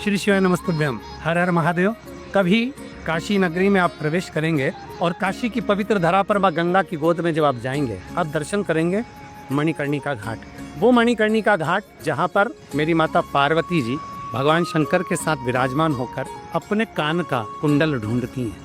श्री शिवाय नमस्तुभ्यम। हर हर महादेव। कभी काशी नगरी में आप प्रवेश करेंगे और काशी की पवित्र धरा पर मां गंगा की गोद में जब आप जाएंगे, आप दर्शन करेंगे मणिकर्णिका घाट। वो मणिकर्णिका घाट जहाँ पर मेरी माता पार्वती जी भगवान शंकर के साथ विराजमान होकर अपने कान का कुंडल ढूंढती हैं,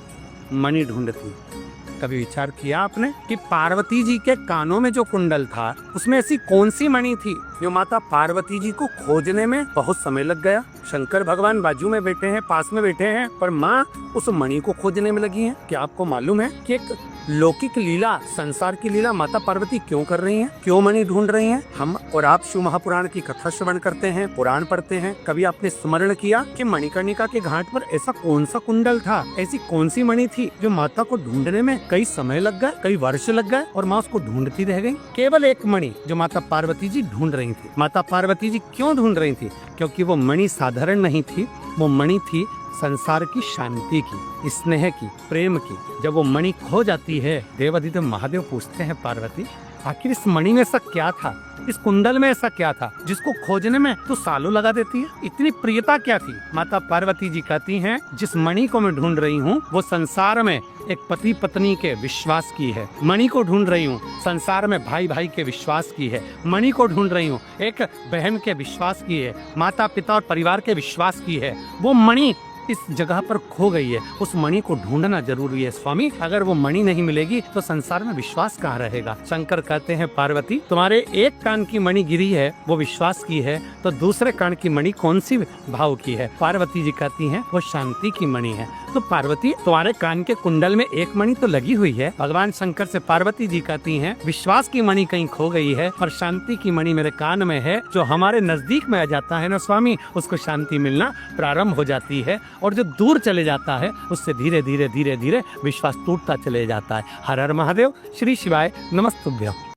मणि ढूंढती हैं। कभी विचार किया आपने कि पार्वती जी के कानों में जो कुंडल था उसमें ऐसी कौन सी मणि थी जो माता पार्वती जी को खोजने में बहुत समय लग गया? शंकर भगवान बाजू में बैठे हैं, पास में बैठे हैं, पर माँ उस मणि को खोजने में लगी हैं। क्या आपको मालूम है कि एक लौकिक लीला, संसार की लीला माता पार्वती क्यों कर रही हैं, क्यों मणि ढूंढ रही हैं? हम और आप शिव महापुराण की कथा श्रवण करते हैं, पुराण पढ़ते हैं। कभी आपने स्मरण किया कि मणिकर्णिका के घाट पर ऐसा कौन सा कुंडल था, ऐसी कौन सी मणि थी जो माता को ढूंढने में कई समय लग गए, कई वर्ष लग गए और माँ उसको ढूंढती रह गई? केवल एक मणि जो माता पार्वती जी ढूंढ रही थी। माता पार्वती जी क्यों ढूंढ रही थी? क्योंकि वो मणि साधारण नहीं थी, वो मणि थी संसार की शांति की, स्नेह की, प्रेम की। जब वो मणि खो जाती है, देवाधिदेव महादेव पूछते हैं पार्वती, आखिर इस मणि में ऐसा क्या था, इस कुंडल में ऐसा क्या था जिसको खोजने में तो सालों लगा देती है? इतनी प्रियता क्या थी? माता पार्वती जी कहती हैं, जिस मणि को मैं ढूंढ रही हूँ वो संसार में एक पति पत्नी के विश्वास की है। मणि को ढूंढ रही हूँ संसार में भाई भाई के विश्वास की है। मणि को ढूंढ रही हूँ एक बहन के विश्वास की है, माता पिता और परिवार के विश्वास की है। वो मणि इस जगह पर खो गई है, उस मणि को ढूंढना जरूरी है स्वामी। अगर वो मणि नहीं मिलेगी तो संसार में विश्वास कहाँ रहेगा? शंकर कहते हैं, पार्वती तुम्हारे एक कान की मणि गिरी है, वो विश्वास की है, तो दूसरे कान की मणि कौन सी भाव की है? पार्वती जी कहती हैं, वो शांति की मणि है। तो पार्वती तुम्हारे कान के कुंडल में एक मणि तो लगी हुई है। भगवान शंकर से पार्वती जी कहती हैं, विश्वास की मणि कहीं खो गई है और शांति की मणि मेरे कान में है। जो हमारे नजदीक में आ जाता है ना स्वामी, उसको शांति मिलना प्रारंभ हो जाती है, और जो दूर चले जाता है उससे धीरे धीरे धीरे धीरे विश्वास टूटता चले जाता है। हर हर महादेव। श्री शिवाय नमस्तुभ्यम।